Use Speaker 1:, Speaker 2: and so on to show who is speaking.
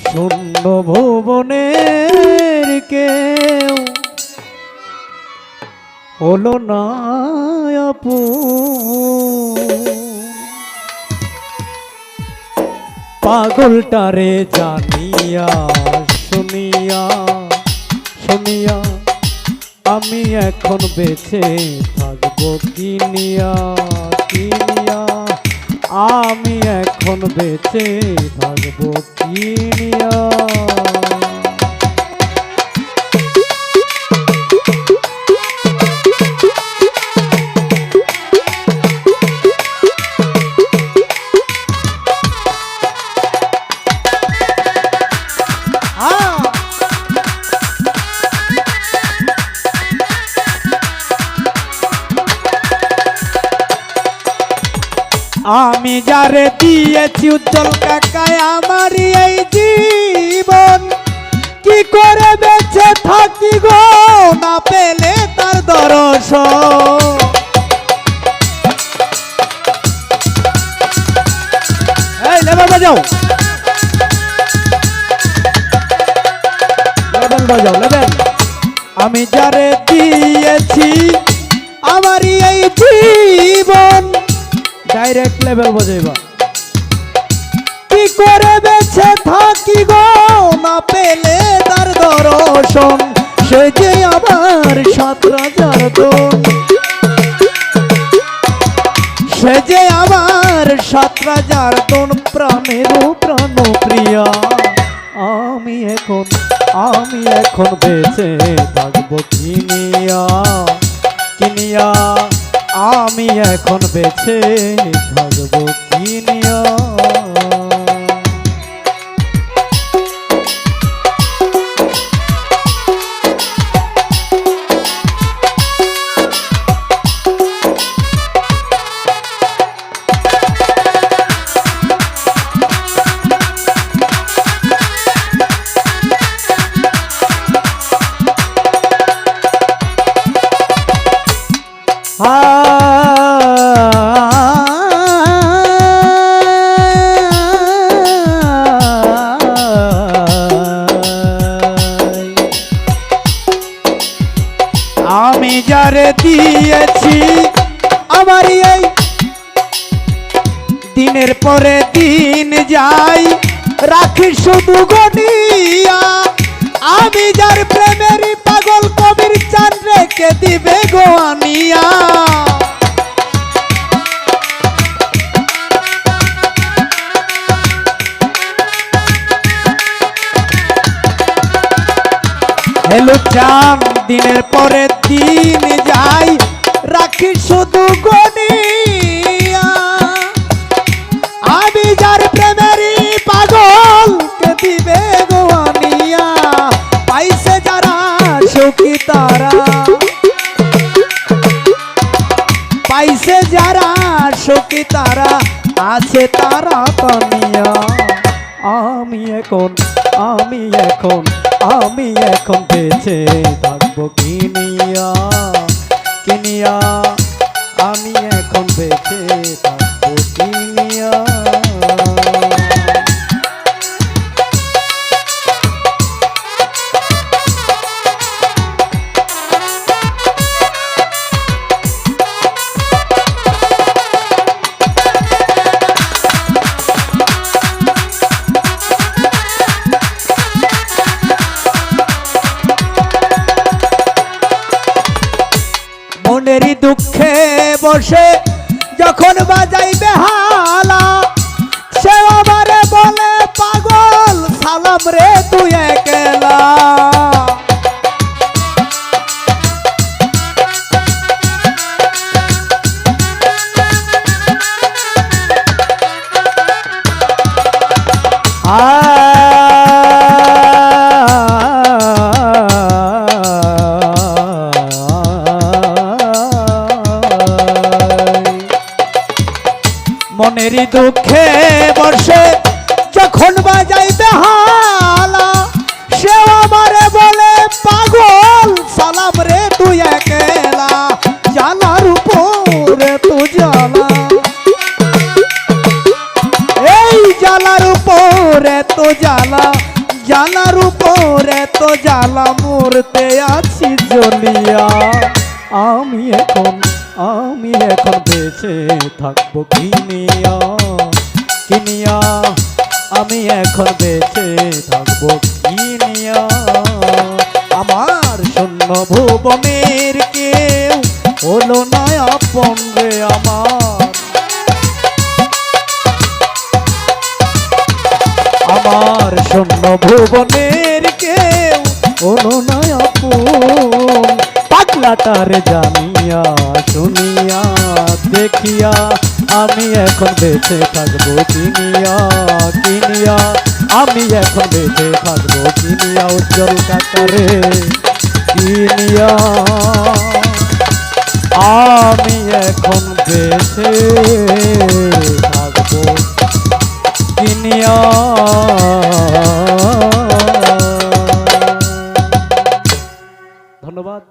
Speaker 1: শূন্য ভুবনের কেউ হলো না আপন। পাগলটারে জানিয়া শুনিয়া শুনিয়া আমি এখন বেঁচে থাকবো কিনিয়া কিনিয়া, আমি এখন বেঁচে থাকবো কিনিয়া। আমি যারে দিয়েছি উজ্জ্বল কাকায় আমার এই জীবন, কি করে বেঁচে থাকি গো না পেলে তার দর্শন। এই লেবেল বাজাও, লেবেল বাজাও লেবেল। আমি যারে দিয়েছি আমার এই জীবন, ডাইরেক্ট লেভেল বজাইবা, কি করে বেঁচে থাকি গো না পেলে তার দর্শন। সে যে আমার ৭ রাজার দোন, সে যে আমার ৭ রাজার দোন, প্রাণের প্রাণ প্রিয়া। আমি এখন বেঁচে থাকবো কিনিয়া কিনিয়া, আমি এখন বেঁচে থাকবো কিনিয়া। আমি যারে দিয়েছি আমার এই দিনের পরে দিন যাই রাখি শুধু গনিয়া, আমি যার প্রেমেরই পাগল কবির চান রেখে দিবে গো আনিয়া। হেলো চান দিনের পরে দিন যাই রাখি শুধু গনিয়া, আমি যার প্রেমেরই পাগল কে দিবে গো আনিয়া। পাইছে যারা সুখী তারা, পাইছে যারা সুখী তারা, আছে তারা কানিয়া। আমি এখন বেঁচে থাকবো কিনিয়া কিনিয়া, আমি এখন বেঁচে থাকবো কিনিয়া। মনেরই দুঃখে বসে যখন বাজাই বেহালা, সে আমারে বলে পাগল সালাম রে তুই একলা। মনেরই দুঃখে বসে যখন বাজাই বেহালা, সে আমারে বলে পাগল সালাম রে তুই একলা। জালার উপরে তু জ্বালা, এই জ্বালার উপরে তো জ্বালা, জানার উপর এত জ্বালা মরতে আছি জ্বলিয়া। আমি এখন বেঁচে থাকবো কিনিয়া কিনিয়া, আমি এখন বেঁচে থাকবো কিনিয়া। আমার শূন্য ভুবনের কেউ হলো না আপন রে আমার শূন্য ভুবনের কেউ হলো না আপন। পাগলাটার জানিয়া শুনিয়া দেখিয়া, আমি এখন বেঁচে থাকবো কিনিয়া কিনিয়া, আমি এখন বেঁচে থাকবো কিনিয়া। উজ্জ্বল কাকারে কিনিয়া, আমি এখন বেঁচে থাকবো কিনিয়া। ধন্যবাদ।